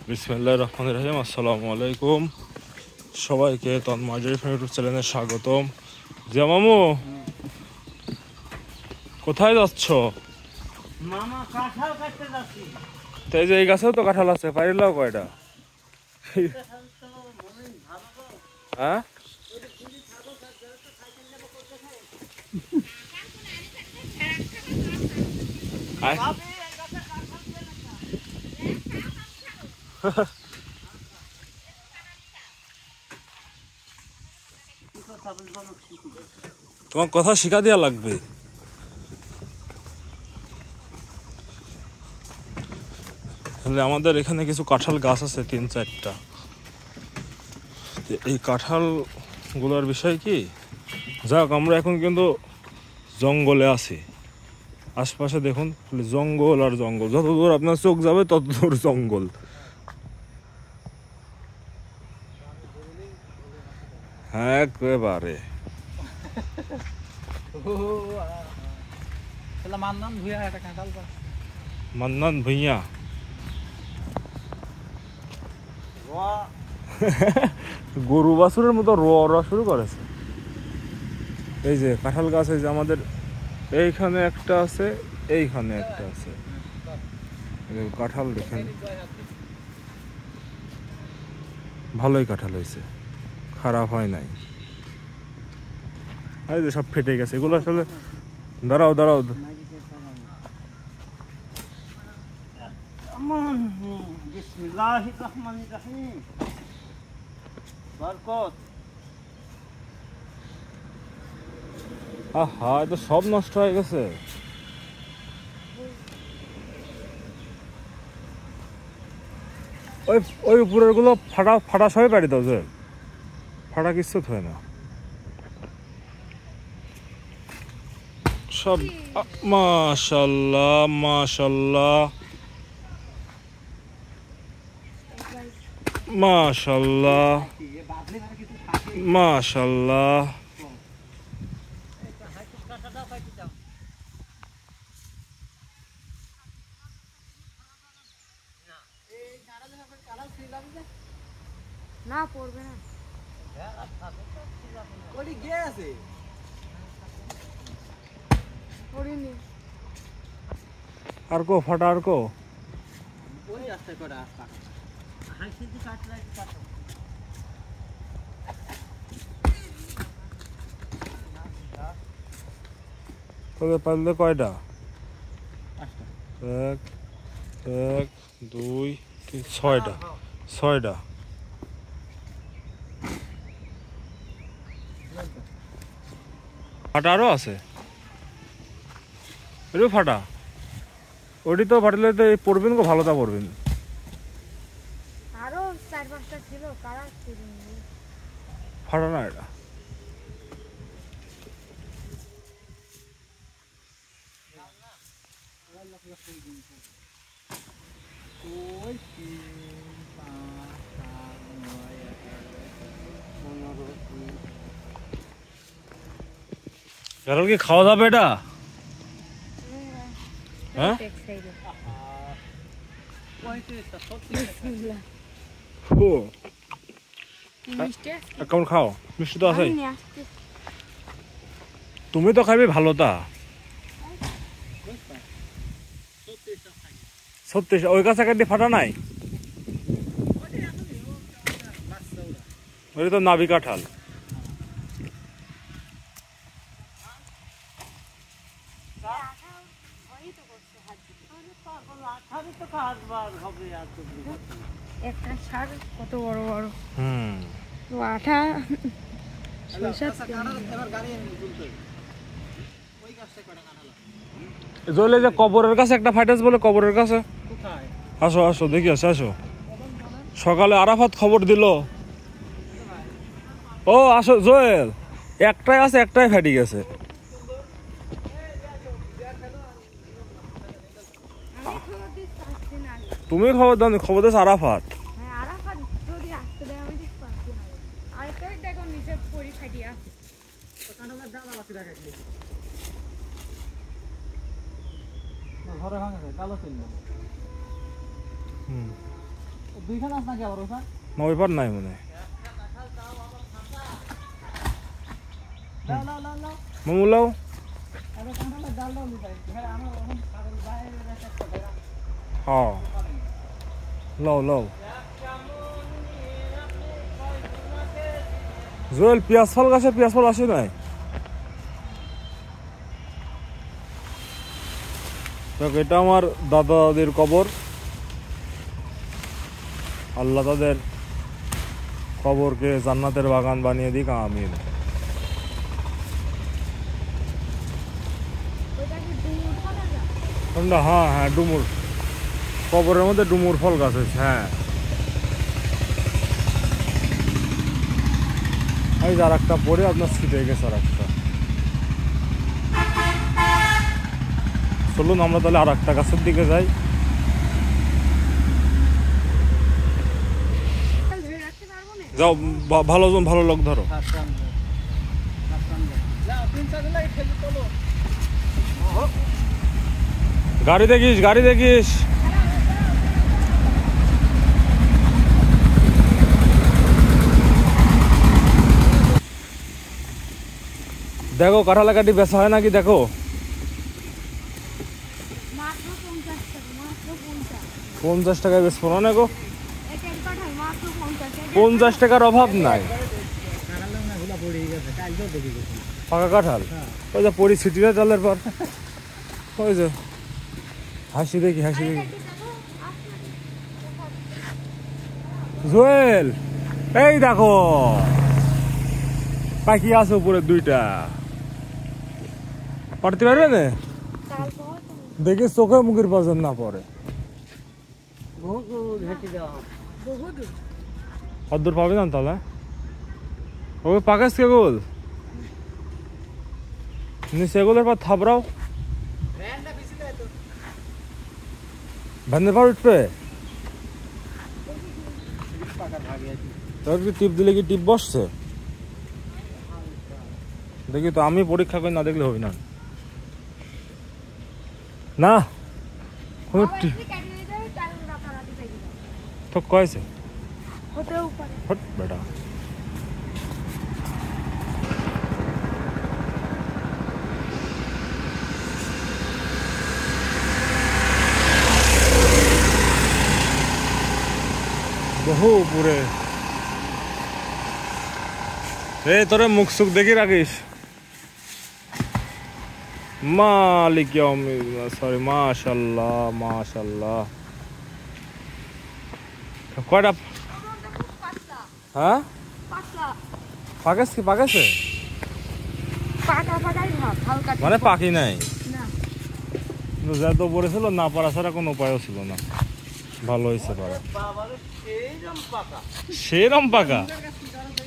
বিসমিল্লাহির রহমানির রহিম। আসসালামু আলাইকুম সবাইকে, তন্ময় ইউটিউব চ্যানেলে স্বাগতম। জিয়া মামু, কোথায় যাচ্ছ? মামা কাঁঠাল কাটতে যাচ্ছি। তো এই যে এই গাছেও তো কাঁঠাল আছে, পারিলাও কয়টা? হ্যাঁ, তোমার কথা শিখা দেওয়া লাগবে। আমাদের এখানে কিছু কাঁঠাল গাছ আছে 3-4টা। এই কাঁঠাল গুলোর বিষয় কি, যাক আমরা এখন কিন্তু জঙ্গলে আছি। আশপাশে দেখুন জঙ্গল আর জঙ্গল, যত দূর আপনার চোখ যাবে তত দূর জঙ্গল। হ্যাঁ একেবারে। মান্নান ভুঁইয়া গরু বাছুরের মতো র শুরু করেছে। এই যে কাঁঠাল গাছ, এই যে আমাদের এইখানে একটা আছে, এইখানে একটা আছে। কাঁঠাল দেখেন, ভালোই কাঁঠাল হয়েছে, খারাপ হয় নাই। এই যে সব ফেটে গেছে এগুলো আসলে। দাঁড়াও দাঁড়াও, বিসমিল্লাহির রহমানির রহিম। বরকত। আহা, এটা সব নষ্ট হয়ে গেছে। ওই ওই উপরের গুলো ফাটা ফাটা সবাই পারি দাও, যে ফাটা কিচ্ছু হয় না সব। মাশাআল্লাহ মাশাআল্লাহ মাশাআল্লাহ মাশাআল্লাহ। না পড়বে না, পড়িনি। আর কো ফাটা, আর কো তোদের পারলে কয়টা? 1 1 2 3 6টা, 6টা। ফাটা আরো আছে, এটাও ফাটা। ওটি তো ফাটলে তো পড়বেন গো, ভালোটা পড়বেন। আরো 4-5টা ছিল, কারা ফাটা না এটা। কারণ কি খাওয়া যাবে এটা? হ্যাঁ, কেমন খাও? মিষ্টি তো আছে। তুমি তো খাইবে ভালোটা। সত্যি ওই কাছে কাটি ফাটা নাই, ওই তো নাবি কাঁঠাল। একটা সার কত বড় বড়, হুম, আঠা। জলে যে কবরের কাছে একটা ফাইটাস বলে, কবরের কাছে। আসো আসো দেখি, আসো আসো। সকালে আরাফাত খবর দিল। ও আসো জোয়েল, একটাই আছে, একটাই ফাটি গেছে। তুমি খবর দাও, খবর দিয়েছে আরাফাত। ঘরে ভাঙছে কালো ছিল হুম দুইখানা আছে নাকি আবার ওটা না ওই পার নাই মনে হয়। লাও লাও লাও লাও মামু লাও আরে কাঁঠালে ডাল দাও নিতাই ভাই আমরা এখন কাগজ বাইরে রাখতে হবে হ্যাঁ লাও লাও জোয়েল পেঁয়াজ ফল গাছে পেঁয়াজ ফল আসে নাই দেখ এটা আমার দাদা দাদির কবর আল্লাহ তাদের কবরকে জান্নাতের বাগান বানিয়ে দিক আমিন ওইটা কি ডুমুর ফলের গাছ? কোনটা হ্যাঁ হ্যাঁ ডুমুর কবরের মধ্যে ডুমুর ফল গাছ আছে হ্যাঁ এই যে আর একটা পরে আপনার ছিটে গেছে আর একটা চলুন আমরা তাহলে আর একটা গাছের দিকে যাই ধরে রাখতে পারবো না যাও ভালো ভালো লোক ধরো গাড়ি দেখিস দেখো কাঁঠালা কাটি বেচা হয় নাকি দেখো মাত্র 50 টাকা মাত্র 50 টাকায় বেচবো না গো এক এক কাঁঠাল মাত্র 50 50 টাকার অভাব নাই পাকা কাঁঠাল ওই যে পরি ছিটিরা চালের পর ওই যে হাসি দেখি জোয়েল এই দেখো পাখি আছে উপরে দুইটা পারতে পারবে না দেখি চোখে মুখের পাজন না পড়ে বহুত ঘেটে দেওয়া বহুত কদ্দূর পাবে না তাহলে ওই পাকাস কে গোল সেগুলোর পর থাপড়াও ভ্যানের পর উঠবে তোর কি টিপ দিলে কি টিপ বসছে দেখি তো আমি পরীক্ষা করে না দেখলে হবে না না কোনো তো কয়েছে হতেও পারে হট বেটা বহু উপরে তোরে মুখ সুখ দেখি রাখিস মালিক সরি মাশাল্লাহ কয়টা হ্যাঁ পাকাছে মানে পাখি নাই যত পড়েছিল না পারা ছাড়া কোনো উপায়ও ছিল না ভালো হয়েছে পারা সেরম পাকা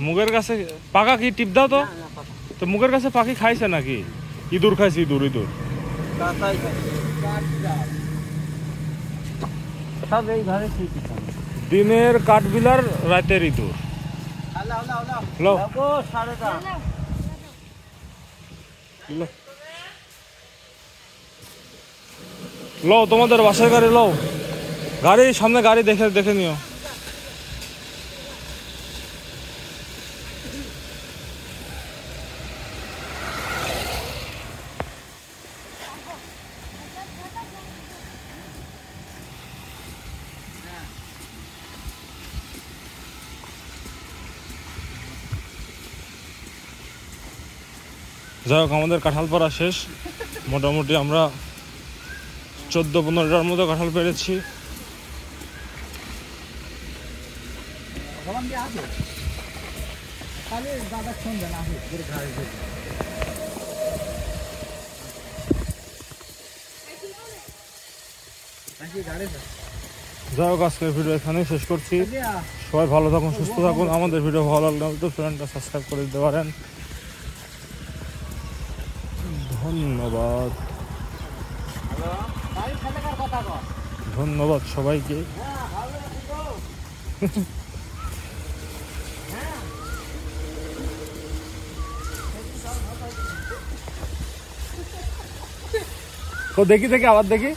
মুখের কাছে পাকা কি টিপ দাও তো মুখের কাছে পাখি খাইছে নাকি ইঁদুর খাইছে ইঁদুর সব এই ঘরে ঠিক দিনের কাঠবিলার রাতের ইঁদুর লো লো তোমাদের বাসার গাড়ি লো গাড়ি সামনে গাড়ি দেখে নিও যাই হোক আমাদের কাঁঠাল পাড়া শেষ মোটামুটি আমরা 14-15টার মতো কাঁঠাল পেরেছি যাই হোক আজকের ভিডিও এখানেই শেষ করছি সবাই ভালো থাকুন সুস্থ থাকুন আমাদের ভিডিও ভালো লাগলে তো চ্যানেলটা সাবস্ক্রাইব করে দিতে পারেন ধন্যবাদ সবাইকে তো দেখি আবার দেখি